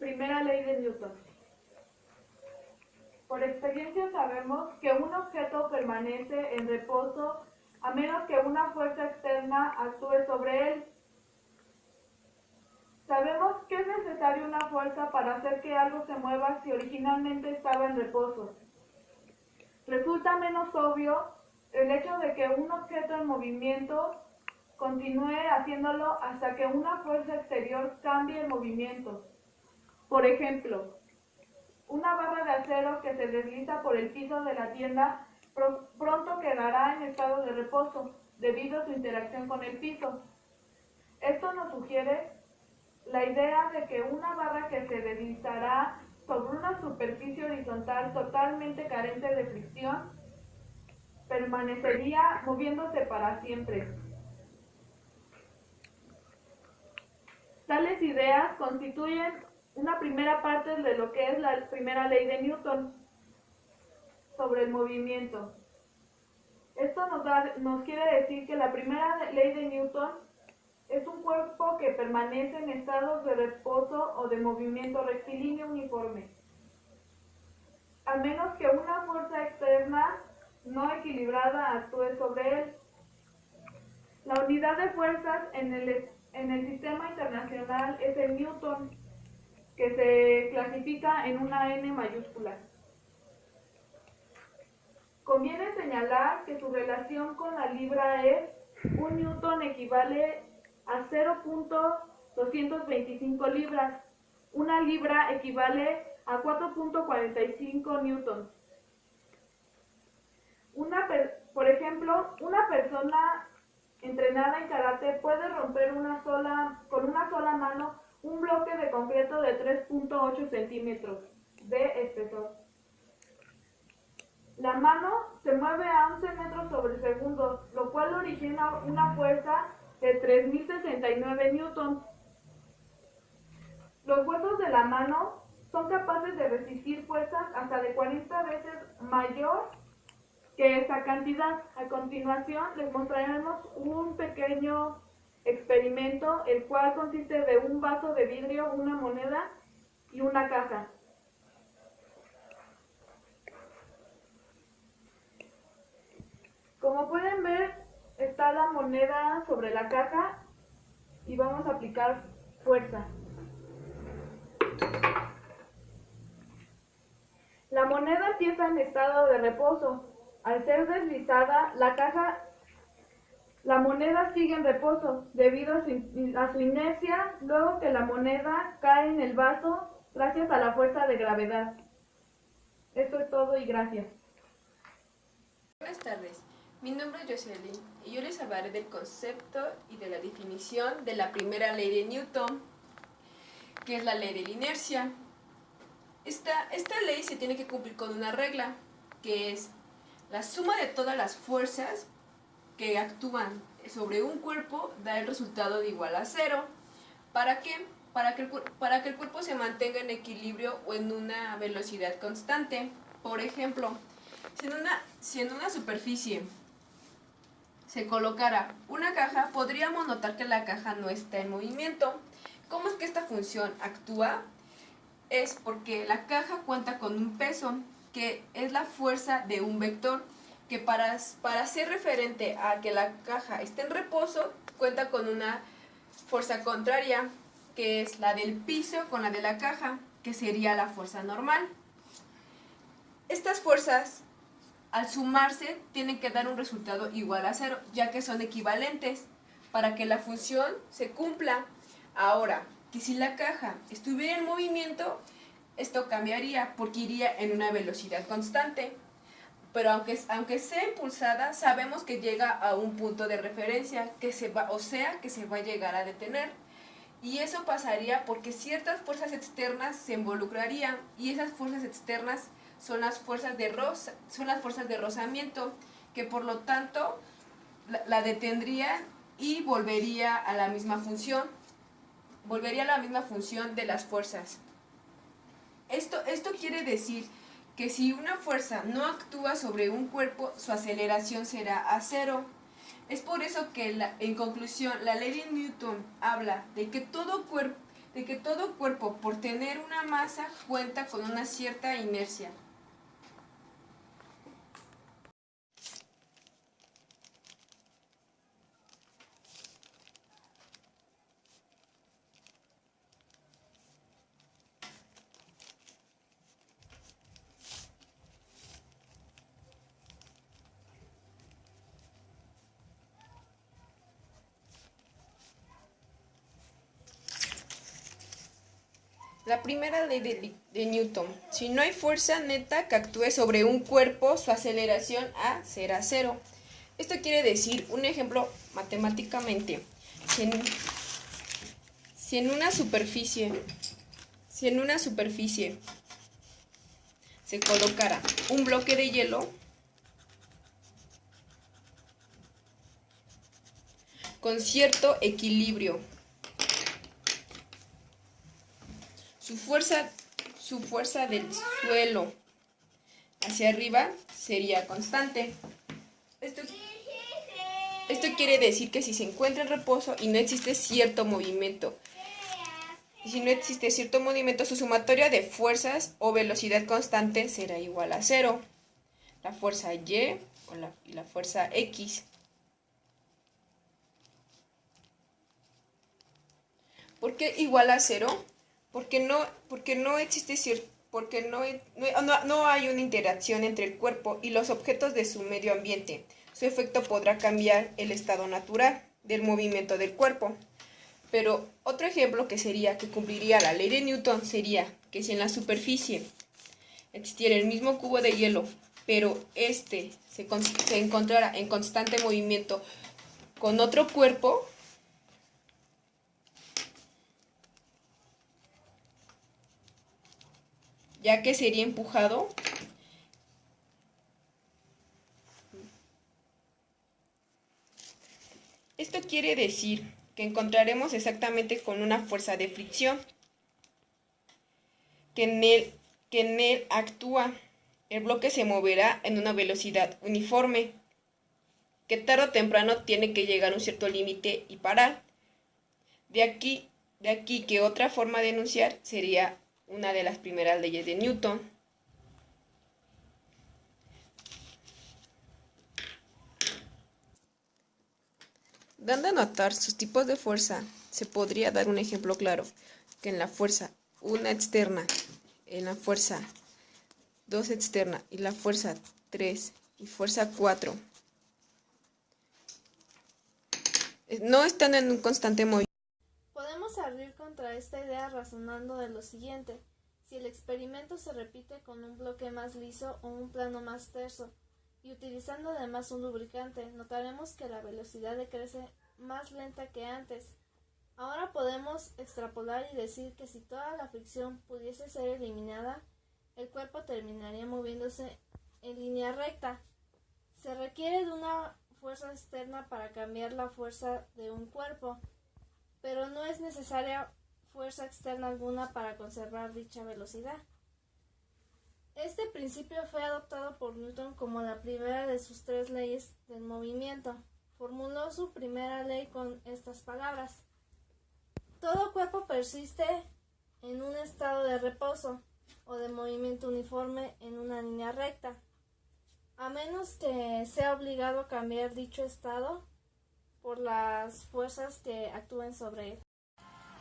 Primera ley de Newton. Por experiencia sabemos que un objeto permanece en reposo a menos que una fuerza externa actúe sobre él. Sabemos que es necesaria una fuerza para hacer que algo se mueva si originalmente estaba en reposo. Resulta menos obvio el hecho de que un objeto en movimiento continúe haciéndolo hasta que una fuerza exterior cambie el movimiento. Por ejemplo, una barra de acero que se desliza por el piso de la tienda pronto quedará en estado de reposo debido a su interacción con el piso. Esto nos sugiere la idea de que una barra que se deslizará sobre una superficie horizontal totalmente carente de fricción permanecería moviéndose para siempre. Tales ideas constituyen una primera parte de lo que es la primera ley de Newton sobre el movimiento. Esto nos quiere decir que la primera ley de Newton es un cuerpo que permanece en estados de reposo o de movimiento rectilíneo uniforme, a menos que una fuerza externa no equilibrada actúe sobre él. La unidad de fuerzas en el sistema internacional es el Newton, que se clasifica en una N mayúscula. Conviene señalar que su relación con la libra es: un newton equivale a 0.225 libras. Una libra equivale a 4.45 newtons. Por ejemplo, una persona entrenada en karate puede romper con una sola mano un bloque de concreto de 3.8 centímetros de espesor. La mano se mueve a 11 metros sobre segundo, lo cual origina una fuerza de 3.069 newtons. Los huesos de la mano son capaces de resistir fuerzas hasta de 40 veces mayor que esa cantidad. A continuación les mostraremos un pequeño experimento, el cual consiste de un vaso de vidrio, una moneda y una caja. Como pueden ver, está la moneda sobre la caja y vamos a aplicar fuerza. La moneda empieza en estado de reposo. Al ser deslizada, la moneda sigue en reposo debido a su inercia, luego que la moneda cae en el vaso gracias a la fuerza de gravedad. Esto es todo y gracias. Buenas tardes, mi nombre es Jocelyn y yo les hablaré del concepto y de la definición de la primera ley de Newton, que es la ley de la inercia. Esta ley se tiene que cumplir con una regla, que es la suma de todas las fuerzas que actúan sobre un cuerpo da el resultado de igual a cero. ¿Para qué? Para que el cuerpo se mantenga en equilibrio o en una velocidad constante. Por ejemplo, si en una superficie se colocara una caja, podríamos notar que la caja no está en movimiento. ¿Cómo es que esta función actúa? Es porque la caja cuenta con un peso, que es la fuerza de un vector, que para ser referente a que la caja esté en reposo, cuenta con una fuerza contraria, que es la del piso con la de la caja, que sería la fuerza normal. Estas fuerzas, al sumarse, tienen que dar un resultado igual a cero, ya que son equivalentes para que la función se cumpla. Ahora, que si la caja estuviera en movimiento, esto cambiaría porque iría en una velocidad constante. Pero aunque sea impulsada, sabemos que llega a un punto de referencia, que se va a llegar a detener. Y eso pasaría porque ciertas fuerzas externas se involucrarían, y esas fuerzas externas son las fuerzas de rozamiento, que por lo tanto la detendrían y volvería a la misma función de las fuerzas. Esto quiere decir que si una fuerza no actúa sobre un cuerpo, su aceleración será a cero. Es por eso que, en conclusión, la ley de Newton habla de que todo cuerpo, por tener una masa, cuenta con una cierta inercia. La primera ley de Newton. Si no hay fuerza neta que actúe sobre un cuerpo, su aceleración A será cero. Esto quiere decir, un ejemplo matemáticamente, si en una superficie se colocara un bloque de hielo con cierto equilibrio, su fuerza del suelo hacia arriba sería constante. Esto quiere decir que si se encuentra en reposo y no existe cierto movimiento, su sumatoria de fuerzas o velocidad constante será igual a cero. La fuerza Y y la fuerza X. ¿Por qué igual a cero? Porque no hay una interacción entre el cuerpo y los objetos de su medio ambiente. Su efecto podrá cambiar el estado natural del movimiento del cuerpo. Pero otro ejemplo que cumpliría la ley de Newton sería que si en la superficie existiera el mismo cubo de hielo, pero este se encontrara en constante movimiento con otro cuerpo, ya que sería empujado, esto quiere decir que encontraremos exactamente con una fuerza de fricción que en él actúa. El bloque se moverá en una velocidad uniforme, que tarde o temprano tiene que llegar a un cierto límite y parar. De aquí que otra forma de enunciar sería una de las primeras leyes de Newton. Dando a notar sus tipos de fuerza, se podría dar un ejemplo claro, que en la fuerza 1 externa, en la fuerza 2 externa y la fuerza 3 y fuerza 4 no están en un constante movimiento. Podemos abrir contra esta idea razonando de lo siguiente. Si el experimento se repite con un bloque más liso o un plano más terso, y utilizando además un lubricante, notaremos que la velocidad decrece más lenta que antes. Ahora podemos extrapolar y decir que si toda la fricción pudiese ser eliminada, el cuerpo terminaría moviéndose en línea recta. Se requiere de una fuerza externa para cambiar la fuerza de un cuerpo, pero no es necesaria fuerza externa alguna para conservar dicha velocidad. Este principio fue adoptado por Newton como la primera de sus 3 leyes del movimiento. Formuló su primera ley con estas palabras: todo cuerpo persiste en un estado de reposo o de movimiento uniforme en una línea recta, a menos que sea obligado a cambiar dicho estado por las fuerzas que actúen sobre él.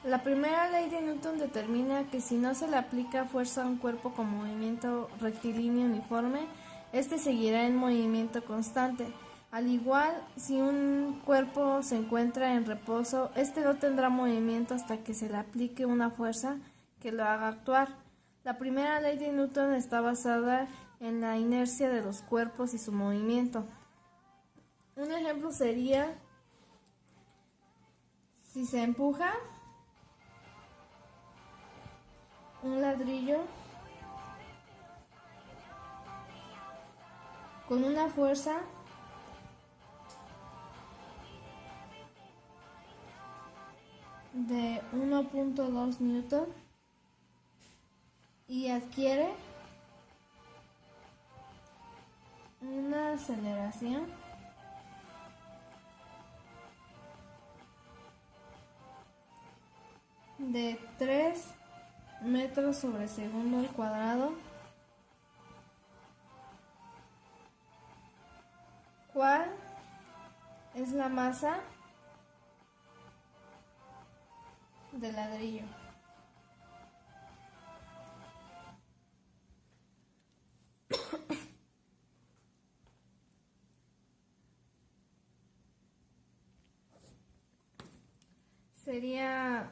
La primera ley de Newton determina que si no se le aplica fuerza a un cuerpo con movimiento rectilíneo uniforme, este seguirá en movimiento constante. Al igual, si un cuerpo se encuentra en reposo, este no tendrá movimiento hasta que se le aplique una fuerza que lo haga actuar. La primera ley de Newton está basada en la inercia de los cuerpos y su movimiento. Un ejemplo sería: si se empuja un ladrillo con una fuerza de 1.2 newton y adquiere una aceleración de 3 metros sobre segundo al cuadrado. ¿Cuál es la masa de ladrillo? Sería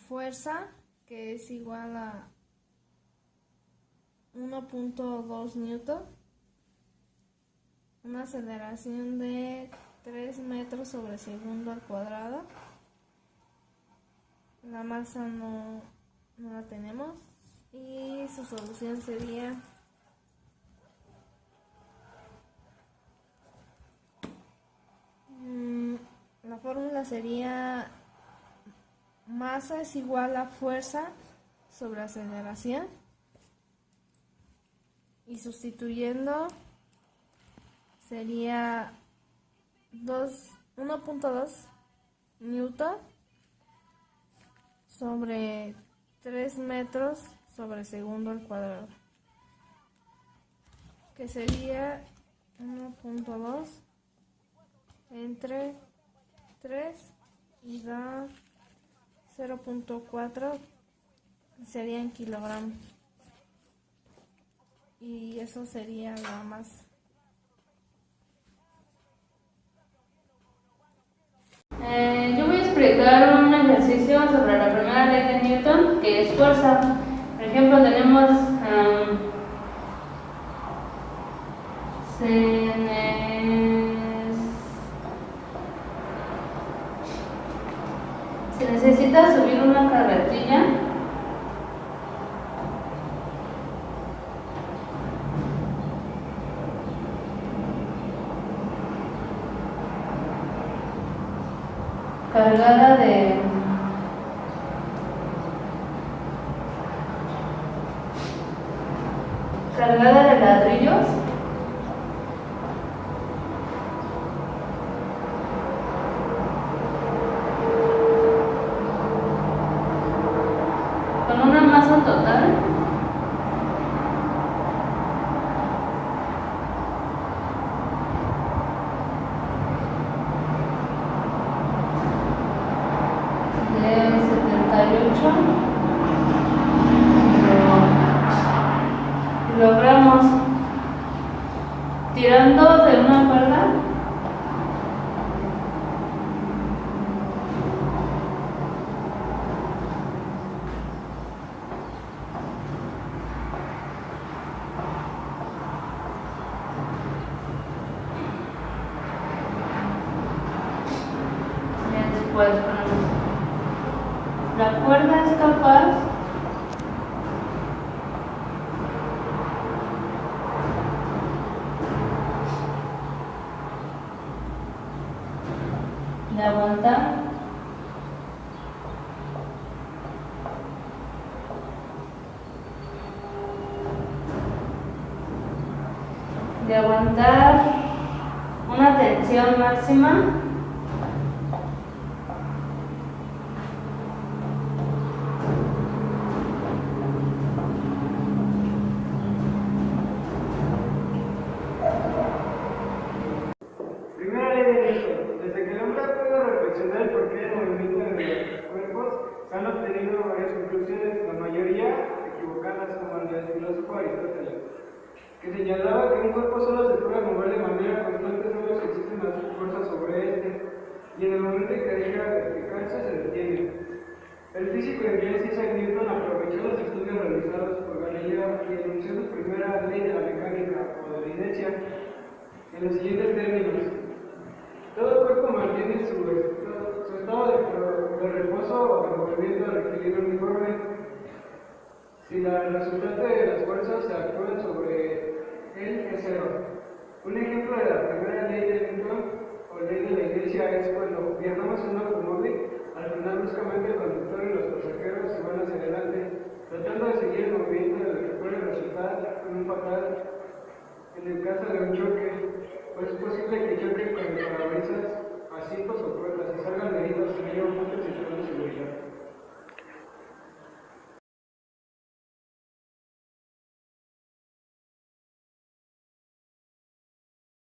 fuerza, que es igual a 1.2 newton, una aceleración de 3 metros sobre segundo al cuadrado. La masa no la tenemos y su solución sería la fórmula sería masa es igual a fuerza sobre aceleración, y sustituyendo sería 1.2 newton sobre 3 metros sobre segundo al cuadrado, que sería 1.2 entre 3 y da 0.4, sería en kilogramos, y eso sería la masa. Yo voy a explicar un ejercicio sobre la primera ley de Newton, que es fuerza. Por ejemplo, tenemos se necesita subir una carretilla cargada de ladrillos con una masa total de 78 kilogramos, tirando de una cuerda y después la cuerda es capaz de aguantar una tensión máxima Primera ley de Newton. Desde que el hombre ha podido reflexionar el porqué del movimiento de los cuerpos, se han obtenido varias conclusiones, la mayoría equivocadas, como el del filósofo Aristóteles, que señalaba que un cuerpo solo se puede mover de manera constante solo si existen las fuerzas sobre este, y en el momento en que deja de explicarse se detiene. El físico inglés Isaac Newton aprovechó los estudios realizados por Galileo y enunció su primera ley de la mecánica o de la inercia en los siguientes términos: todo cuerpo mantiene su estado de reposo o de movimiento al equilibrio uniforme si la resultante de las fuerzas se actúan sobre él es cero. Un ejemplo de la primera ley de Newton o ley de la inercia es cuando viajamos en un automóvil, al frenar bruscamente el conductor y los pasajeros se van hacia adelante, tratando de seguir el movimiento de lo que puede resultar en un fatal en el caso de un choque, pues es posible que choquen con el parabrisas, asientos o puertas.